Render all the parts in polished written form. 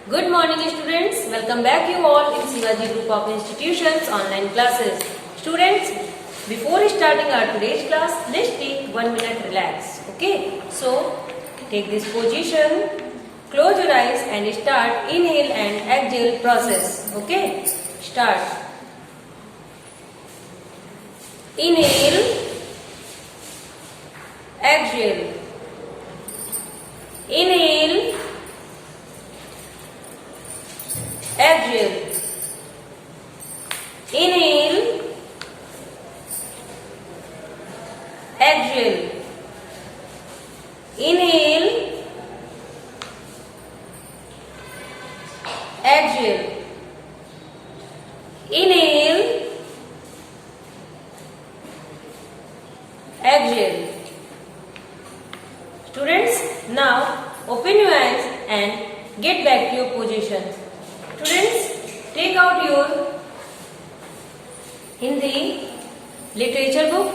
Good morning students, welcome back you all in Shivaji Group of Institutions online classes. Students, before starting our today's class, let's take 1 minute relax. Okay, so take this position, close your eyes and start inhale and exhale process. Okay, start. Inhale, exhale. Inhale, exhale. Inhale, exhale. Inhale, exhale. Inhale, exhale. Students, now open your eyes and get back to your position. Students, take out your Hindi literature book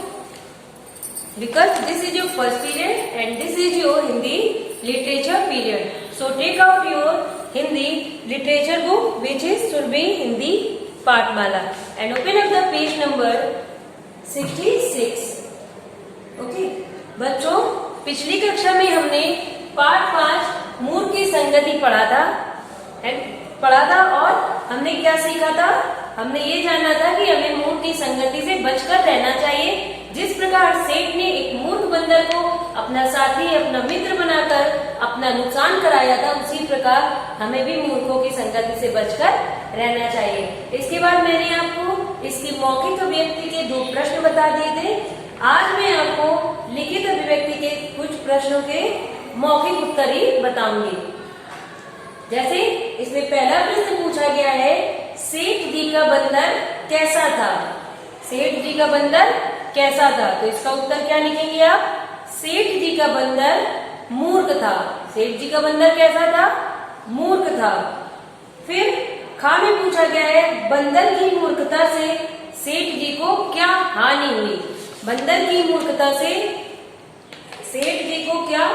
because this is your first period and this is your Hindi literature period. So take out your Hindi literature book which is Surbhi Hindi Pathmala and open up the page number 66. Okay, बच्चों पिछली कक्षा में हमने पाठ 5 मूर्ख की संगति पढ़ा था और हमने क्या सीखा था। हमने ये जाना था कि हमें मूर्ख की संगति से बचकर रहना चाहिए। जिस प्रकार सेठ ने एक मूर्ख बंदर को अपना साथी अपना मित्र बनाकर अपना नुकसान कराया था, उसी प्रकार हमें भी मूर्खों की संगति से बचकर रहना चाहिए। इसके बाद मैंने आपको इसकी मौखिक अभिव्यक्ति के 2 प्रश्न बता दिए थे। आज मैं आपको लिखित अभिव्यक्ति के कुछ प्रश्नों के मौखिक उत्तर ही बताऊंगी। जैसे इसमें पहला प्रश्न पूछा गया है, सेठ जी का बंदर कैसा था। सेठ जी का बंदर कैसा था, तो इसका उत्तर क्या लिखेंगे आप। सेठ जी का बंदर मूर्ख था। सेठ जी का बंदर कैसा था, मूर्ख था। फिर खा में पूछा गया है, बंदर की मूर्खता से सेठ जी को क्या हानि हुई। बंदर की मूर्खता से सेठ जी को क्या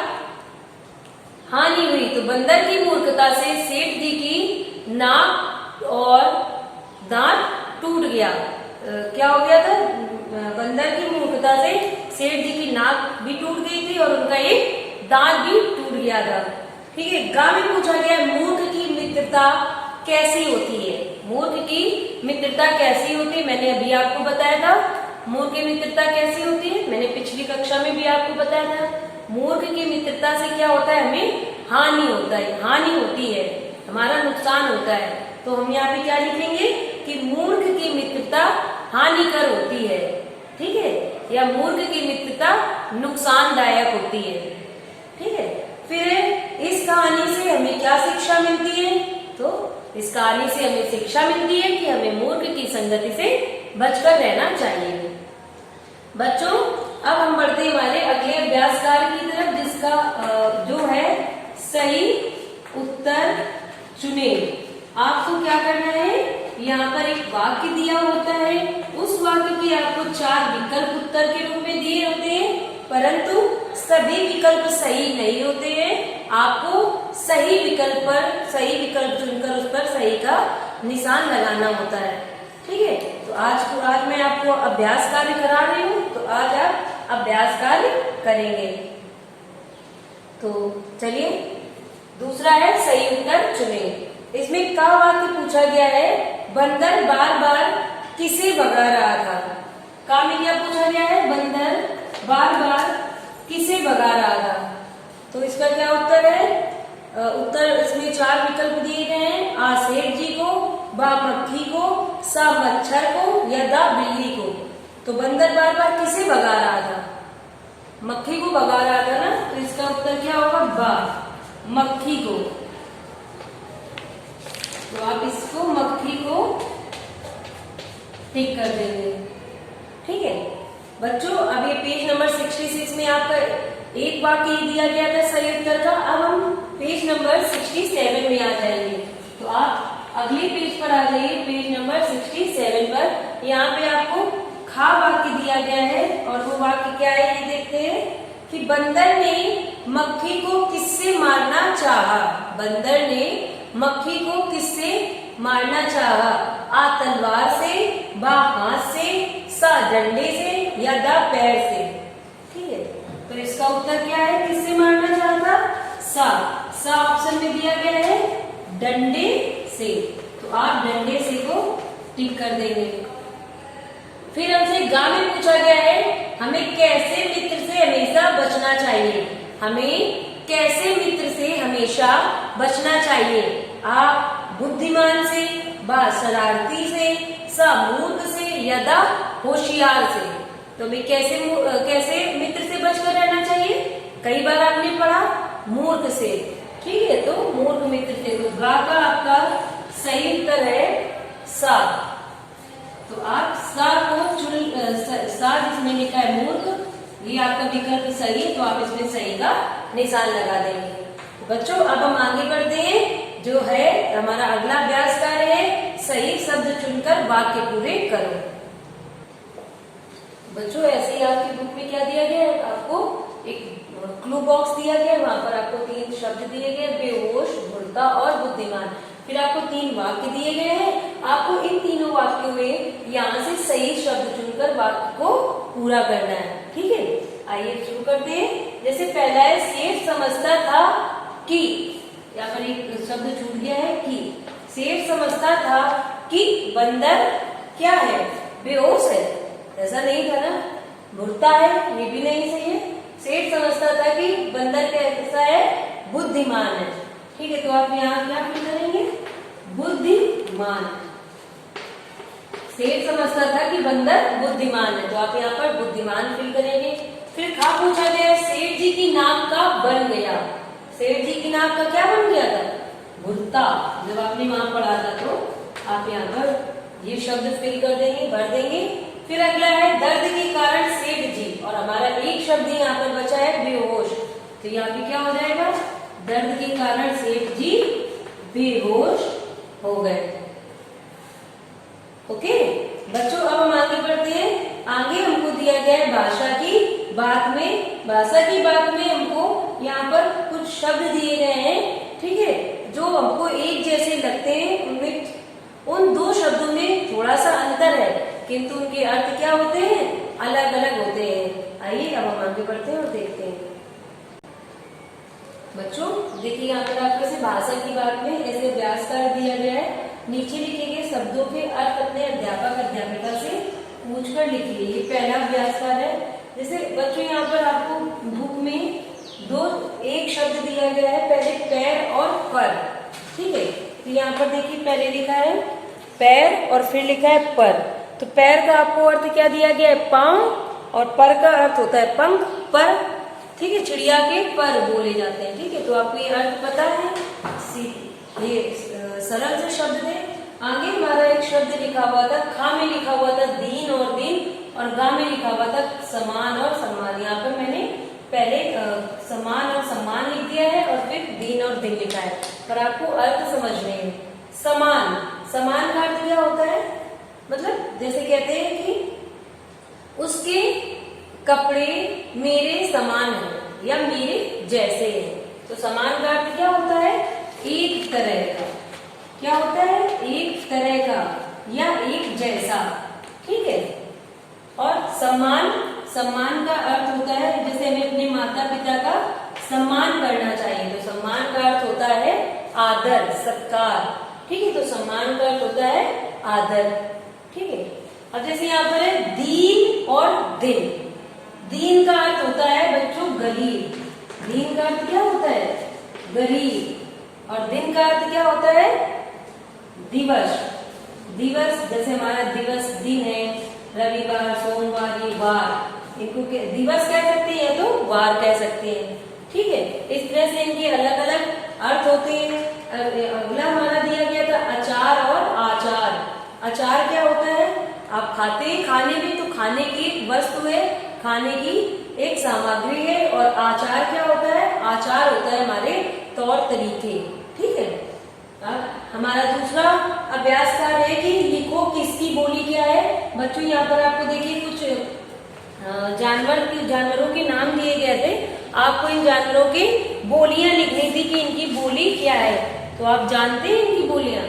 हानि हुई, तो बंदर की मूर्खता से सेठ जी की नाक और दांत टूट गया। क्या हो गया था, बंदर की मूर्खता से सेठ जी की नाक भी टूट गई थी और उनका एक दांत भी टूट गया था। ठीक है, गा में पूछा गया, मूर्ख की मित्रता कैसी होती है। मूर्ख की मित्रता कैसी होती है, मैंने अभी आपको बताया था। मूर्ख की मित्रता कैसी होती है, मैंने पिछली कक्षा में भी आपको बताया था। मूर्ख की मित्रता से क्या होता है, हमें हानि होता है, हानि होती है, हमारा नुकसान होता है। तो हम यहाँ पे क्या लिखेंगे कि मूर्ख की मित्रता हानिकर होती है। ठीक है, या मूर्ख की मित्रता नुकसानदायक होती है। ठीक है, फिर इस कहानी से हमें क्या शिक्षा मिलती है, तो इस कहानी से हमें शिक्षा मिलती है कि हमें मूर्ख की संगति से बचकर रहना चाहिए। बच्चों, अब हम बढ़ते हमारे अगले अभ्यास कार्य की तरफ, जिसका जो है सही उत्तर चुने। आपको क्या करना है, यहाँ पर एक वाक्य दिया होता है, उस वाक्य के आपको 4 विकल्प उत्तर के रूप में दिए होते हैं, परंतु सभी विकल्प सही नहीं होते हैं। आपको सही विकल्प चुनकर उस पर सही का निशान लगाना होता है। ठीक है, तो आज मैं आपको अभ्यास कार्य करा रही हूँ, तो आज आप अभ्यास कार्य करेंगे। तो चलिए, दूसरा है सही उत्तर चुने। इसमें का वाक्य पूछा गया है, बंदर बार बार किसे भगा रहा था। का में क्या पूछा गया है, बंदर बार बार किसे भगा रहा था। तो इसका क्या उत्तर है, उत्तर इसमें 4 विकल्प दिए गए हैं, आ सेठ जी को, बा मक्खी को, सा मच्छर को या दा बिल्ली को। तो बंदर बार बार किसे भगा रहा था, मक्खी को भगा रहा था ना, तो इसका उत्तर क्या होगा, बा मक्खी को। तो आप इसको मक्खी को टिक कर देंगे। ठीक है बच्चों, अब ये पेज नंबर 66 में आपका एक वाक्य दिया गया था सही उत्तर का। अब हम पेज नंबर 67 में आ जाएंगे। तो आप अगले पेज पर आ जाइए, पेज नंबर 67 पर। यहाँ पे आपको खा वाक्य दिया गया है और वो वाक्य क्या है ये देखते हैं कि बंदर ने मक्खी को किससे मारना चाहा। बंदर ने मक्खी को किससे मारना चाहा? आ तलवार से, बा हाथ से, सा डंडे से या दा पैर से। ठीक है, तो इसका उत्तर क्या है? किससे मारना चाहा था? सा ऑप्शन में दिया गया है डंडे से, तो आप डंडे से को टिक कर देंगे। फिर हमसे गा में पूछा गया है हमें कैसे मित्र से हमेशा बचना चाहिए? हमें कैसे मित्र से हमेशा बचना चाहिए? आ बुद्धिमान से, बा शरारती से, सा मूर्ख से या दा होशियार से। तो हमें कैसे मित्र से बचकर रहना चाहिए? कई बार आपने पढ़ा मूर्ख से। ठीक है, तो मूर्ख मित्र से। तो गा का आपका सही उत्तर है सा। तो आप सा को सा जिसमें लिखा है मूर्ख, ये आपका विकल्प सही है, तो आप इसमें सही का निशान लगा देंगे। बच्चों अब हम आगे बढ़ते हैं, जो है हमारा अगला अभ्यास कार्य है सही शब्द चुनकर वाक्य पूरे करो। बच्चों ऐसे ही आपकी बुक में क्या दिया गया है? आपको एक क्लू बॉक्स दिया गया है, वहां पर आपको 3 शब्द दिए गए, बेहोश, भुलता और बुद्धिमान। फिर आपको 3 वाक्य दिए गए हैं, आपको इन तीनों वाक्यों में यहाँ से सही शब्द चुनकर वाक्य को पूरा करना है। ठीक है, आइए शुरू करते हैं। जैसे पहला है सेठ समझता था कि, यहाँ पर एक शब्द छूट गया है कि। सेठ समझता था कि बंदर क्या है? बेहोश है। ऐसा नहीं था ना, भुलता है, ये भी नहीं सही है। सेठ समझता था कि बंदर कैसा है? बुद्धिमान है। ठीक है, तो आप यहाँ क्या फिल करेंगे? बुद्धिमान। सेठ समझता था कि बंदर बुद्धिमान है, तो आप यहाँ पर बुद्धिमान फिल करेंगे। फिर खा पूछा गया सेठ जी की नाक का बन गया। सेठ जी की नाक का क्या बन गया था? भुलता। जब आपने वहां पढ़ा था तो आप यहाँ पर ये शब्द फिल कर देंगे, भर देंगे। फिर अगला है दर्द के कारण सेठ जी, और हमारा एक शब्द यहाँ पर बचा है बेहोश, तो यहाँ पे क्या हो जाएगा? दर्द के कारण सेठ जी बेहोश हो गए। ओके बच्चों, अब हम आगे बढ़ते हैं। आगे हमको दिया गया है भाषा की बात में। भाषा की बात में हमको यहाँ पर कुछ शब्द दिए गए हैं, ठीक है, जो हमको एक जैसे लगते हैं। उनमें उन 2 शब्दों में थोड़ा सा अंतर है, किंतु उनके अर्थ क्या होते हैं? अलग अलग होते हैं। आइए अब हम आगे बढ़ते हैं और देखते हैं। बच्चों देखिए, यहाँ पर आपके से भाषा की बात में ऐसे अभ्यास कार्य दिया गया है। नीचे लिखे गए शब्दों के अर्थ अपने अध्यापक अध्यापिका से पूछकर लिखिए। ये पहला अभ्यास कार्य है। जैसे बच्चों यहाँ पर आपको बुक में एक शब्द दिया गया है, पहले पैर और पर। ठीक है, तो यहाँ पर देखिए पहले लिखा है पैर और फिर लिखा है पर। तो पैर का आपको अर्थ क्या दिया गया है? पांव, और पर का अर्थ होता है पंख, पर। ठीक है, चिड़िया के पर बोले जाते हैं। ठीक है, तो आपको ये अर्थ पता है। ये सरल से शब्द थे। आगे हमारा एक शब्द लिखा हुआ था, खा में लिखा हुआ था दीन और दिन, और गा में लिखा हुआ था समान और सम्मान। यहाँ पर मैंने पहले समान और सम्मान लिख दिया है और फिर दीन और दिन लिखा है, पर आपको अर्थ समझने हैं। समान, समान का अर्थ क्या होता है? मतलब जैसे कहते हैं कि उसके कपड़े मेरे समान हैं या मेरे जैसे हैं। तो समान का अर्थ क्या होता है? एक तरह का। क्या होता है? एक तरह का या एक जैसा। ठीक है, और सम्मान, सम्मान का अर्थ होता है जैसे हमें अपने माता पिता का सम्मान करना चाहिए, तो सम्मान का अर्थ होता है आदर, सत्कार। ठीक है, तो सम्मान का अर्थ होता है आदर। ठीक है, अब जैसे यहाँ पर है दीन और दिन। दीन का अर्थ होता है बच्चों गरीब। दीन का अर्थ क्या होता है? गरीब। और दिन का अर्थ क्या होता है? दिवस। दिवस, जैसे हमारा दिवस दिन है, रविवार, सोमवार, ये वार, इनको दिवस कह सकते हैं तो वार कह सकते हैं। ठीक है, इस तरह से इनके अलग अलग अर्थ होते हैं। अगला हमारा दिया गया था अचार और आचार। अचार क्या होता है? आप खाते हैं, खाने में, तो खाने की एक वस्तु है, खाने की एक सामग्री है। और आचार क्या होता है? आचार होता है हमारे तौर तरीके। ठीक है, हमारा दूसरा अभ्यास कार्य है कि लिखो किसकी बोली क्या है। बच्चों यहाँ पर आपको देखिए कुछ जानवरों के नाम दिए गए थे। आपको इन जानवरों की बोलियां लिखनी थी कि इनकी बोली क्या है। तो आप जानते हैं इनकी बोलियां।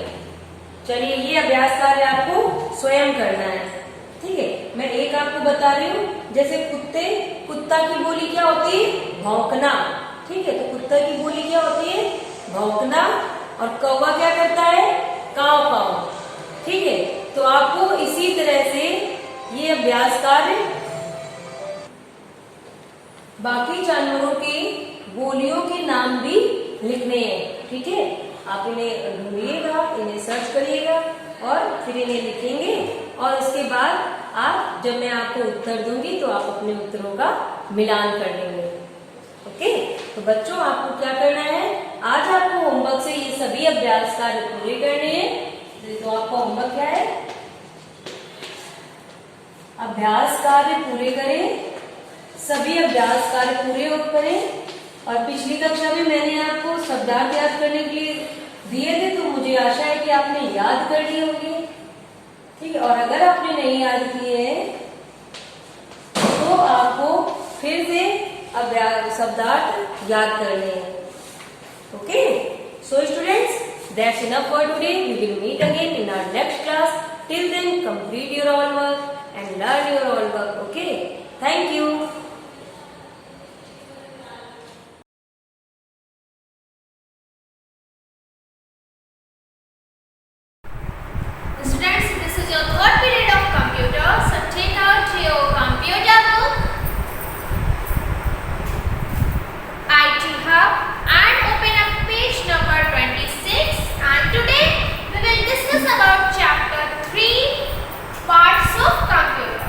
चलिए ये अभ्यास कार्य आपको स्वयं करना है, ठीक है। मैं एक आपको बता रही हूँ, जैसे कुत्ता की बोली क्या होती है? भौंकना, ठीक है। तो कुत्ता की बोली क्या होती है? भौंकना। और कौवा क्या करता है? काव काव, ठीक है। तो आपको इसी तरह से ये अभ्यास कार्य बाकी जानवरों की बोलियों के नाम भी लिखने हैं, ठीक है। आप इन्हें ढूंढिएगा, इन्हें सर्च करिएगा और फिर इन्हें लिखेंगे। और उसके बाद आप, जब मैं आपको उत्तर दूंगी तो आप अपने उत्तरों का मिलान कर लेंगे, ओके। तो बच्चों आपको क्या करना है, आज आपको होमवर्क से ये सभी अभ्यास कार्य पूरे करने हैं। तो आपका होमवर्क क्या है? अभ्यास कार्य पूरे करें, सभी अभ्यास कार्य पूरे करें। और पिछली कक्षा में मैंने आपको शब्दार्थ याद करने के लिए दिए थे, तो मुझे आशा है कि आपने याद कर लिए होंगे, ठीक है। और अगर आपने नहीं याद किए हैं तो आपको फिर से अभ्यास शब्दार्थ याद करने हैं, okay. So students, that's enough for today. We will meet again in our next class. Till then complete your all work and learn your all work, okay? Thank you. Students, this is your third period of computer. So take out your computer book, IT Hub, and open up page number 26. And today we will discuss about chapter 3, parts of computer.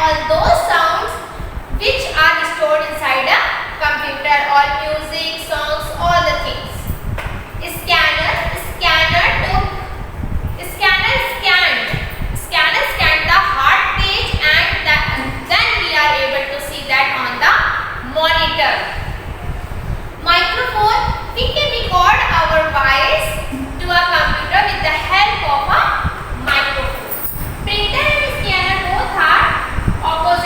all those sounds which are stored inside a computer, all music, songs, all the things. Scanner scanned the heart page and then we are able to see that on the monitor. Microphone, we can record our voice to a computer with the help of a microphone. Printer and scanner both are opposite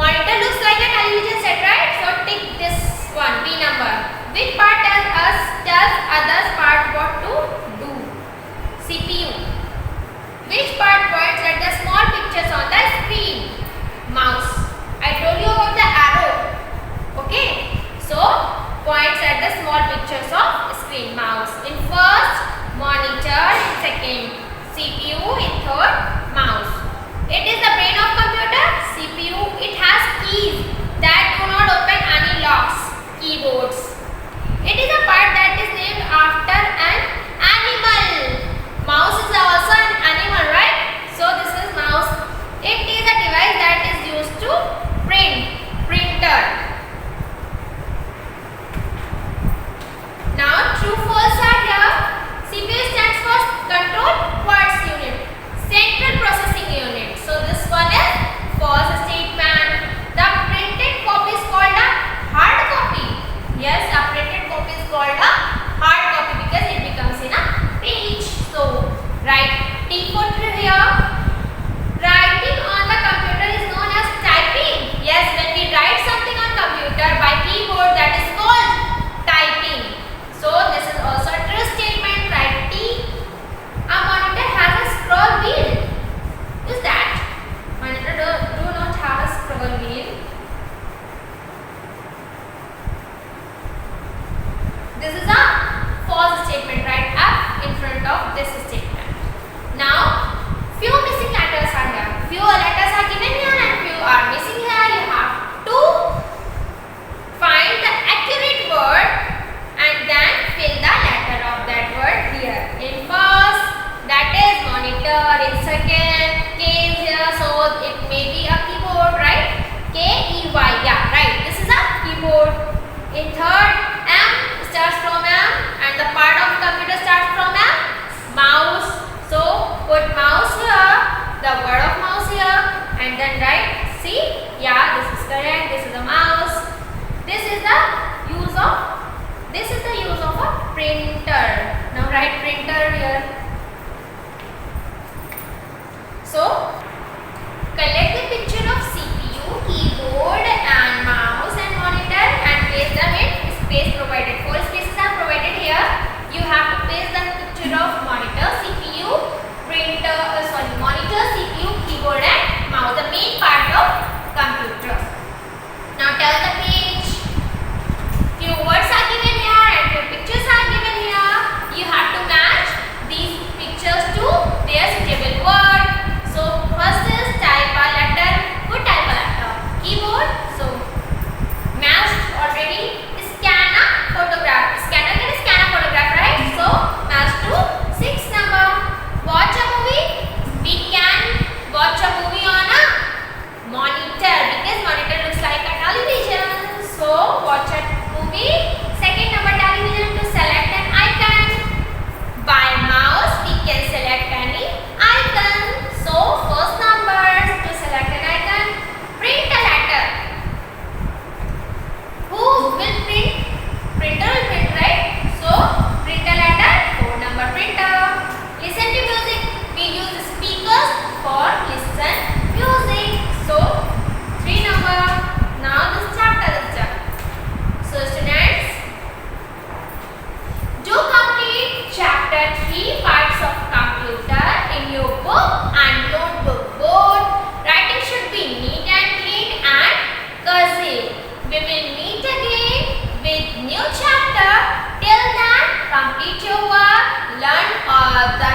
Monitor looks like a television set, right? So tick this one, B number. Which part tells others part what to do? CPU. Which part points at the small pictures on the screen? Mouse. I told you about the arrow. Okay. So points at the small pictures of screen. Mouse. In first, monitor. In second, CPU. In third, mouse. It is the brain of computer. CPU. It has keys that do not open any locks. Keyboards. It is a part that is named after an animal. Mouse is also an animal, right? So this is mouse. It is a device that is used to print. Printer. Now true false are here. CPU stands for control quartz unit. Central processing unit. So this one is false statement. The printed copy is called a hard copy. Yes, a printed copy is called a hard copy because it becomes in a page. So write T for true here. Writing on the computer is known as typing. Yes, when we write something on computer by keyboard, that is called typing. So this is also a true statement. Write T. A monitor has a scroll wheel. Is that? Monitor do not have a scroll wheel. This is a false statement. Write F in front of this statement. Now, few missing letters are here. Few letters are given here and few are missing here. You have to find the accurate word and then fill the letter of that word here. In first, that is monitor. In second, K is here, so it may be a keyboard, right? K-E-Y, yeah, right. This is a keyboard. In third, M starts from M and the part of computer starts from M. Mouse. So put mouse here, the word of mouse here, and then write. See? Yeah, this is correct. This is a mouse. This is the use of a printer. Now write printer here. So collect the picture of CPU, keyboard and mouse and monitor and place them in space provided. 4 spaces are provided here. You have to place the picture of monitor, CPU, monitor, CPU, keyboard and mouse, the main part of computer. Now tell the page. Few words are given here and few pictures are given here. You have to match these pictures to their suitable word. So first is type a letter. Who type a letter? Keyboard. So mouse already. Scan a photograph. Scanner can scan a photograph, right? So mouse to 6 number. Watch a movie. We can watch a movie on a monitor because monitor looks like a television. So watch a movie. Second number, television, to select an icon. By mouse we can select any icon. So first number, to select an icon, print a letter. Who will print? Printer will print, right? So print a letter. 4 number, printer. Listen to music. We use speakers for listen music. So 3 number. Now this chapter is done. So students, do complete chapter 3 parts of computer in your book and notebook. Both writing should be neat and clean and cursive. We will meet again with new chapter. Till then, complete your work, learn all the